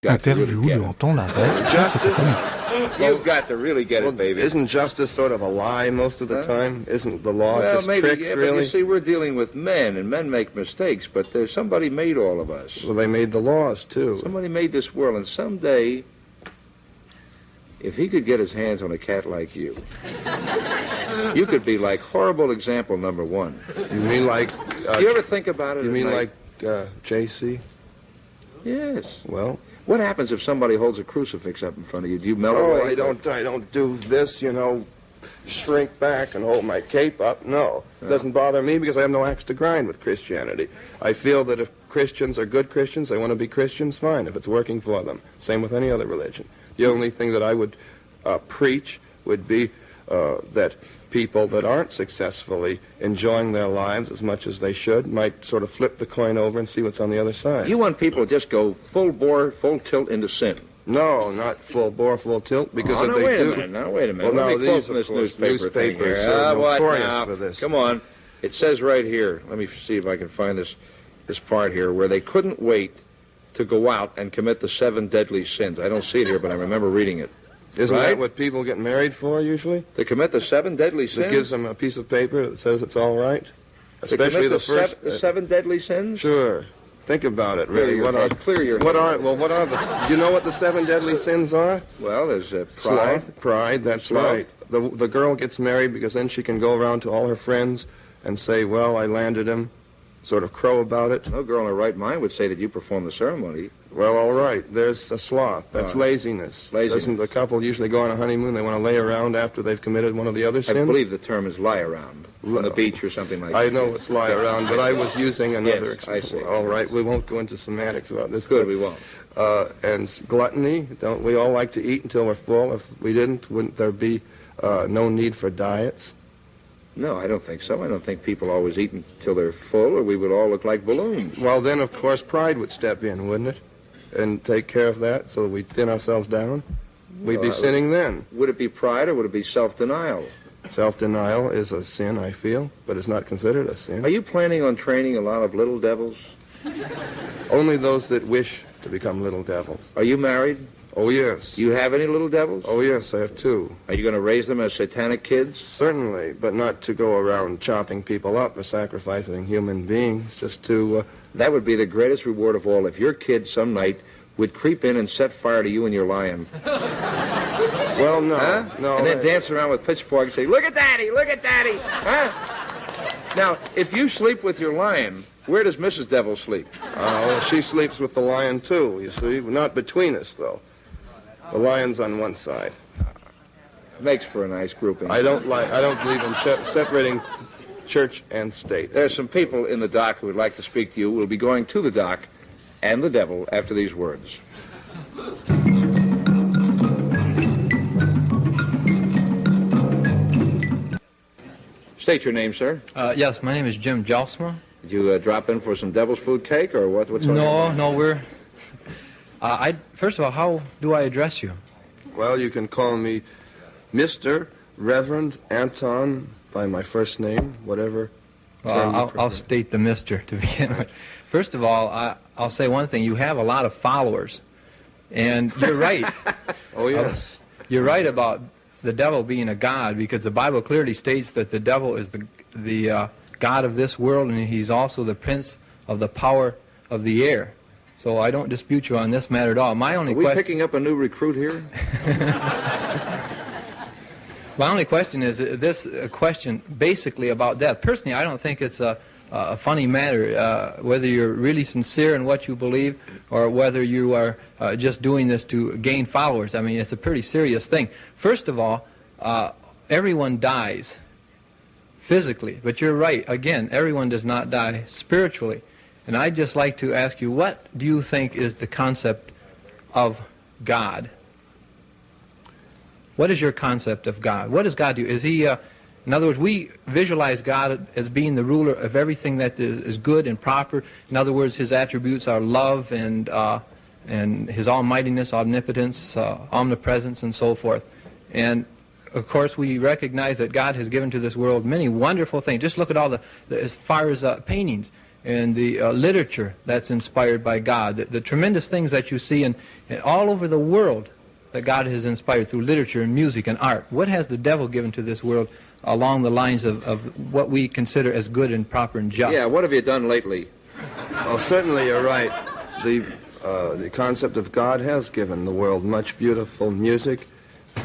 Interview de Anton Lavey, prêtre satanique. You've got to really get it, baby. Isn't justice sort of a lie most of the time? Isn't the law just maybe, tricks, yeah, really? But you see, we're dealing with men, and men make mistakes, but there's somebody made all of us. Well, they made the laws, too. Somebody made this world, and someday, if he could get his hands on a cat like you, you could be like horrible example number one. You mean like... Do you ever think about it? You mean like J.C.? Yes. Well... What happens if somebody holds a crucifix up in front of you? Do you melt away? I don't do this, you know, shrink back and hold my cape up. No. It doesn't bother me because I have no axe to grind with Christianity. I feel that if Christians are good Christians, they want to be Christians, fine, if it's working for them. Same with any other religion. The only thing that I would preach would be that people that aren't successfully enjoying their lives as much as they should might sort of flip the coin over and see what's on the other side. You want people to just go full bore, full tilt into sin? No, not full bore, full tilt, because if they do... Now, wait a minute. Well, Let me quote these, from this of course, newspapers are notorious for this. Come on. It says right here, let me see if I can find this part here, where they couldn't wait to go out and commit the 7 deadly sins. I don't see it here, but I remember reading it. Isn't right? that what people get married for, usually? To commit the 7 deadly sins? It gives them a piece of paper that says it's all right? Especially the first... the 7 deadly sins? Sure. Think about it, really. Clear your head. What are the... Do you know what the 7 deadly sins are? Well, there's pride. Sloth, pride, that's Sloth. right. The girl gets married because then she can go around to all her friends and say, well, I landed him, sort of crow about it. No girl in her right mind would say that you performed the ceremony. Well, all right. There's a sloth. That's laziness. Doesn't the couple usually go on a honeymoon? They want to lay around after they've committed one of the other sins? I believe the term is lie around. On the beach or something like that. I know it's lie around, but I was using another expression. I see. All right. We won't go into semantics about this. Good, we won't. And gluttony. Don't we all like to eat until we're full? If we didn't, wouldn't there be no need for diets? No, I don't think so. I don't think people always eat until they're full, or we would all look like balloons. Well, then, of course, pride would step in, wouldn't it? And take care of that so that we'd thin ourselves down. We'd be sinning then. Would it be pride or would it be self-denial? Self-denial is a sin, I feel, but it's not considered a sin. Are you planning on training a lot of little devils? Only those that wish to become little devils. Are you married? Oh, yes. Do you have any little devils? Oh, yes, I have 2. Are you going to raise them as satanic kids? Certainly, but not to go around chopping people up or sacrificing human beings, just to... That would be the greatest reward of all if your kid some night would creep in and set fire to you and your lion. Well, no. Huh? No. And then dance around with pitchfork and say, look at Daddy, look at Daddy. Huh? Now, if you sleep with your lion, where does Mrs. Devil sleep? Well, she sleeps with the lion, too, you see. Not between us, though. The lion's on one side. Makes for a nice grouping. I don't believe in separating church and state. There's some people in the dock who would like to speak to you. We'll be going to the dock and the devil after these words. State your name, sir. Yes, my name is Jim Jelsma. Did you drop in for some devil's food cake or what's on your mind? No, we're... first of all, how do I address you? Well, you can call me Mr. Reverend Anton by my first name, whatever. Well, I'll state the Mr. to begin with. First of all, I'll say one thing. You have a lot of followers, and you're right. Oh, yes. You're right about the devil being a god, because the Bible clearly states that the devil is the god of this world, and he's also the prince of the power of the air. So I don't dispute you on this matter at all. My only question... Are we picking up a new recruit here? My only question is this question basically about death. Personally, I don't think it's a funny matter, whether you're really sincere in what you believe or whether you are just doing this to gain followers. I mean, it's a pretty serious thing. First of all, everyone dies physically, but you're right. Again, everyone does not die spiritually. And I'd just like to ask you, what do you think is the concept of God? What is your concept of God? What does God do? Is he, in other words, we visualize God as being the ruler of everything that is good and proper. In other words, his attributes are love and his almightiness, omnipotence, omnipresence, and so forth. And of course, we recognize that God has given to this world many wonderful things. Just look at all as far as paintings. in the literature that's inspired by God, the tremendous things that you see in all over the world that God has inspired through literature and music and art. What has the devil given to this world along the lines of what we consider as good and proper and just? Yeah, what have you done lately? Well, certainly you're right. The concept of God has given the world much beautiful music,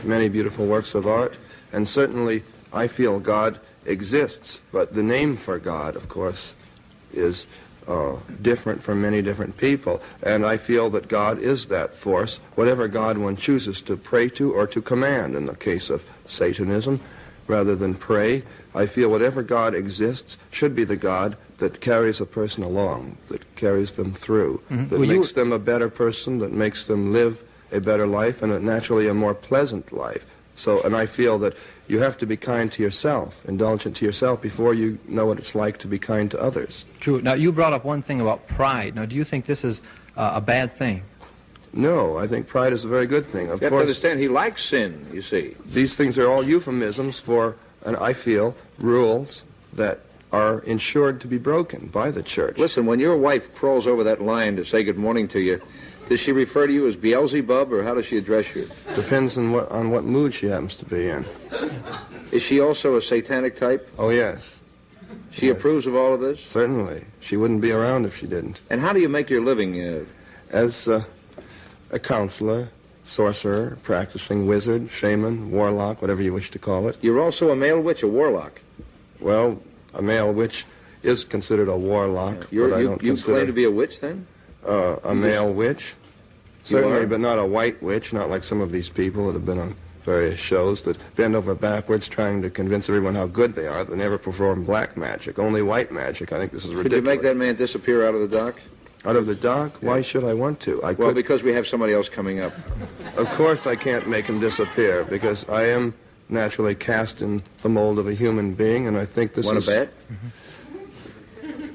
many beautiful works of art, and certainly I feel God exists, but the name for God, of course, is different for many different people, and I feel that God is that force, whatever God one chooses to pray to or to command. In the case of Satanism, rather than pray, I feel whatever God exists should be the God that carries a person along, that carries them through, that makes them a better person, that makes them live a better life, and naturally a more pleasant life. So, and I feel that you have to be kind to yourself, indulgent to yourself, before you know what it's like to be kind to others. True. Now, you brought up one thing about pride. Now, do you think this is a bad thing? No, I think pride is a very good thing. Of You have to course, understand, he likes sin, you see. these things are all euphemisms for, and I feel, rules that are insured to be broken by the church. Listen, when your wife crawls over that line to say good morning to you, does she refer to you as Beelzebub, or how does she address you? Depends on what mood she happens to be in. Is she also a satanic type? Oh, yes. She approves of all of this? Certainly. She wouldn't be around if she didn't. And how do you make your living? As a counselor, sorcerer, practicing wizard, shaman, warlock, whatever you wish to call it. You're also a male witch, a warlock. Well, a male witch is considered a warlock, but I don't You consider claim to be a witch, then? a male witch. You Certainly, are? but not a white witch, not like some of these people that have been on various shows that bend over backwards trying to convince everyone how good they are. They never perform black magic, only white magic. I think this is ridiculous. Could you make that man disappear out of the dock? Out of the dock? Why should I want to? I Well, could. because we have somebody else coming up. Of course I can't make him disappear, because I am naturally cast in the mold of a human being, and I think this Want is... to bet?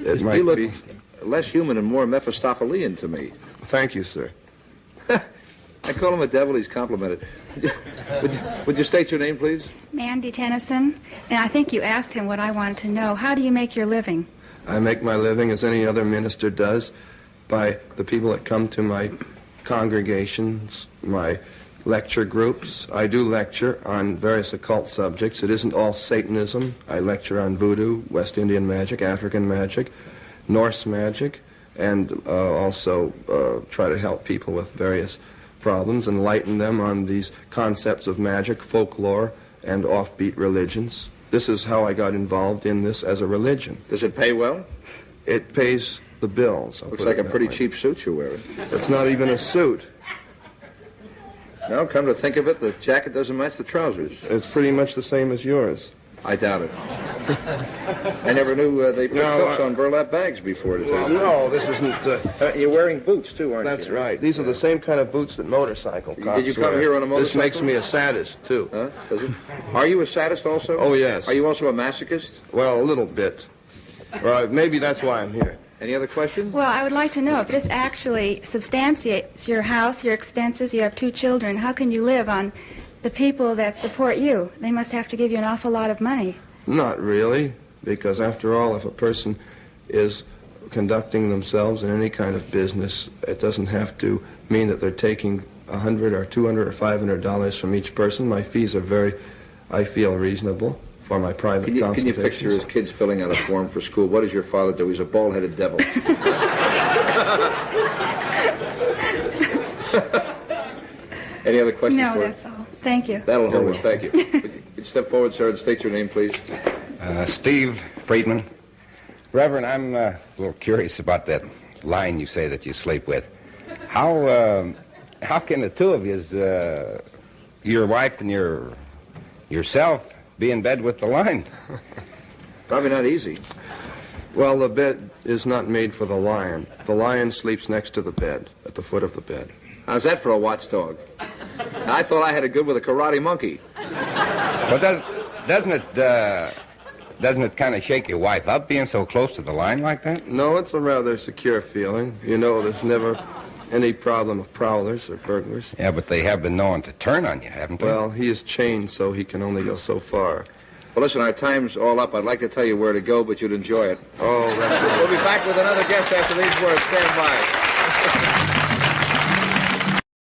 It You might look be... less human and more Mephistophelian to me. Thank you, sir. I call him a devil, he's complimented. Would you state your name, please? Mandy Tennyson, and I think you asked him what I wanted to know. How do you make your living? I make my living, as any other minister does, by the people that come to my congregations, my lecture groups. I do lecture on various occult subjects. It isn't all Satanism. I lecture on voodoo, West Indian magic, African magic, Norse magic, and also try to help people with various problems, enlighten them on these concepts of magic, folklore, and offbeat religions. This is how I got involved in this as a religion. Does it pay well? It pays the bills. Looks like a pretty cheap suit you're wearing. It's not even a suit. Now, come to think of it, the jacket doesn't match the trousers. It's pretty much the same as yours. I doubt it. I never knew they put hooks on burlap bags before today. No, this isn't... You're wearing boots, too, aren't you? That's right. These are the same kind of boots that motorcycle cops Did you come wear. here on a motorcycle? This makes me a sadist, too. Huh? Does it? Are you a sadist also? Oh, yes. Are you also a masochist? Well, a little bit. Maybe that's why I'm here. Any other questions? Well, I would like to know if this actually substantiates your house, your expenses. You have 2 children. How can you live on the people that support you? They must have to give you an awful lot of money. Not really, because after all, if a person is conducting themselves in any kind of business, it doesn't have to mean that they're taking $100 or $200 or $500 from each person. My fees are very, I feel, reasonable for my private Can you consultations. picture his kids filling out a form for school? What does your father do? He's a bald-headed devil. Any other questions? No, for that's all. Thank you. That'll hold us. Thank you. Would you step forward, sir, and state your name, please? Steve Friedman. Reverend, I'm a little curious about that line you say that you sleep with. How can the two of you, your wife and yourself, be in bed with the lion? Probably not easy. Well, the bed is not made for the lion. The lion sleeps next to the bed, at the foot of the bed. How's that for a watchdog? I thought I had it good with a karate monkey. Well, doesn't it kind of shake your wife up being so close to the line like that? No, it's a rather secure feeling. You know, there's never any problem of prowlers or burglars. Yeah, but they have been known to turn on you, haven't they? Well, he is chained, so he can only go so far. Well, listen, our time's all up. I'd like to tell you where to go, but you'd enjoy it. Oh, that's good. We'll be back with another guest after these words. Stand by.